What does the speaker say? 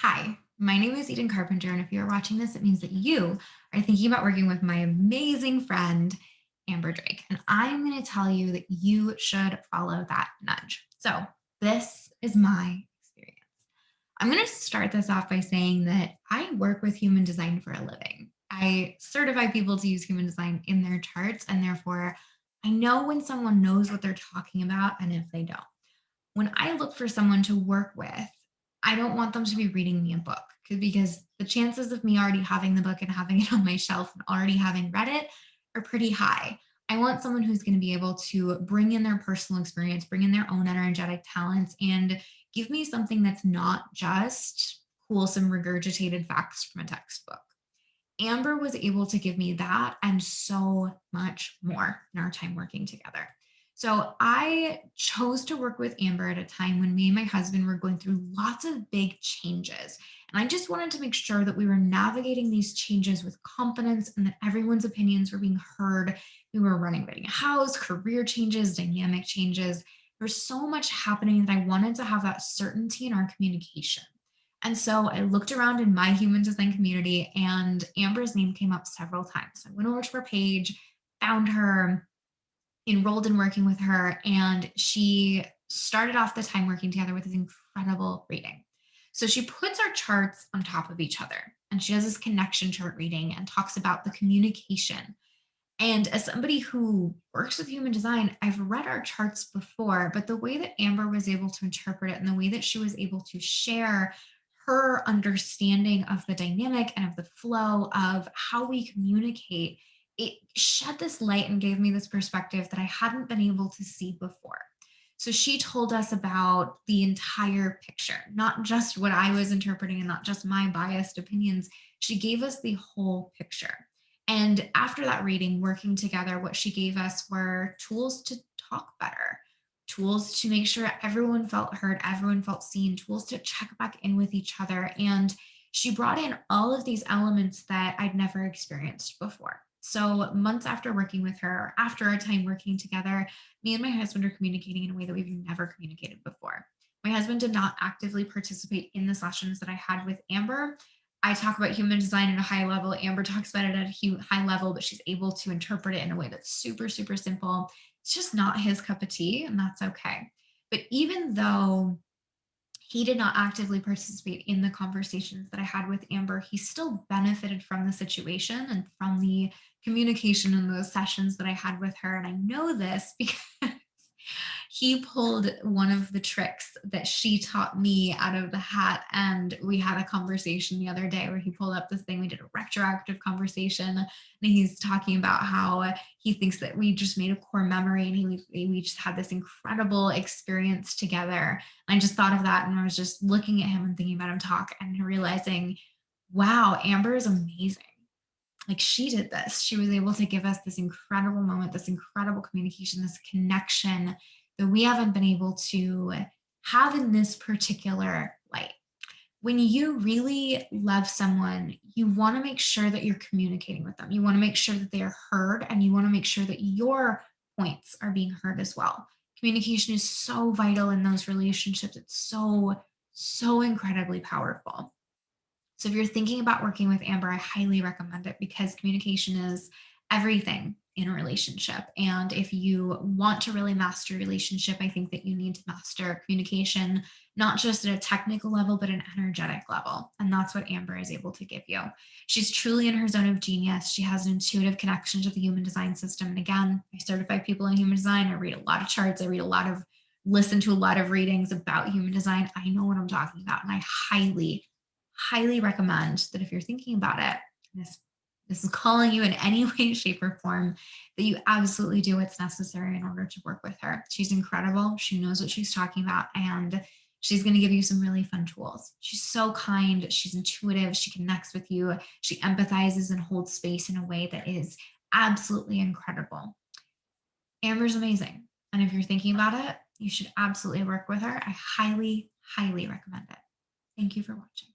Hi, my name is Carpenter, and if you're watching this, it means that you are thinking about working with my amazing friend, Amber Drake. And I'm going to tell you that you should follow that nudge. So, this is my experience. I'm going to start this off by saying that I work with human design for a living. I certify people to use human design in their charts, and therefore, I know when someone knows what they're talking about and if they don't. When I look for someone to work with, I don't want them to be reading me a book because the chances of me already having the book and having it on my shelf and already having read it are pretty high. I want someone who's going to be able to bring in their personal experience, bring in their own energetic talents, and give me something that's not just cool, some regurgitated facts from a textbook. Amber was able to give me that and so much more in our time working together. So I chose to work with Amber at a time when me and my husband were going through lots of big changes. And I just wanted to make sure that we were navigating these changes with confidence and that everyone's opinions were being heard. We were running a house, career changes, dynamic changes. There's so much happening that I wanted to have that certainty in our communication. And so I looked around in my human design community and Amber's name came up several times. So I went over to her page, found her, enrolled in working with her, and she started off the time working together with this incredible reading. So she puts our charts on top of each other and she does this connection chart reading and talks about the communication. And as somebody who works with human design, I've read our charts before, but the way that Amber was able to interpret it and the way that she was able to share her understanding of the dynamic and of the flow of how we communicate, it shed this light and gave me this perspective that I hadn't been able to see before. So she told us about the entire picture, not just what I was interpreting and not just my biased opinions. She gave us the whole picture. And after that reading, working together, what she gave us were tools to talk better, tools to make sure everyone felt heard, everyone felt seen, tools to check back in with each other. And she brought in all of these elements that I'd never experienced before. So, months after working with her, after our time working together, me and my husband are communicating in a way that we've never communicated before. My husband did not actively participate in the sessions that I had with Amber. I talk about human design at a high level. Amber talks about it at a high level, but she's able to interpret it in a way that's super, super simple. It's just not his cup of tea, and that's okay. But even though he did not actively participate in the conversations that I had with Amber, he still benefited from the situation and from the communication in those sessions that I had with her. And I know this because he pulled one of the tricks that she taught me out of the hat. And we had a conversation the other day where he pulled up this thing. We did a retroactive conversation, and he's talking about how he thinks that we just made a core memory and we just had this incredible experience together. I just thought of that and I was just looking at him and thinking about him talk and realizing, wow, Amber is amazing. Like she did this. She was able to give us this incredible moment, this incredible communication, this connection that we haven't been able to have in this particular light. When you really love someone, you want to make sure that you're communicating with them. You want to make sure that they are heard and you want to make sure that your points are being heard as well. Communication is so vital in those relationships. It's so, so incredibly powerful. So if you're thinking about working with Amber, I highly recommend it because communication is everything in a relationship. And if you want to really master a relationship, I think that you need to master communication, not just at a technical level, but an energetic level. And that's what Amber is able to give you. She's truly in her zone of genius. She has an intuitive connection to the human design system. And again, I certify people in human design. I read a lot of charts. Listen to a lot of readings about human design. I know what I'm talking about. And I highly recommend that if you're thinking about it, this is calling you in any way, shape, or form, that you absolutely do what's necessary in order to work with her. She's incredible. She knows what she's talking about, and she's going to give you some really fun tools. She's so kind. She's intuitive. She connects with you. She empathizes and holds space in a way that is absolutely incredible. Amber's amazing. And if you're thinking about it, you should absolutely work with her. I highly recommend it. Thank you for watching.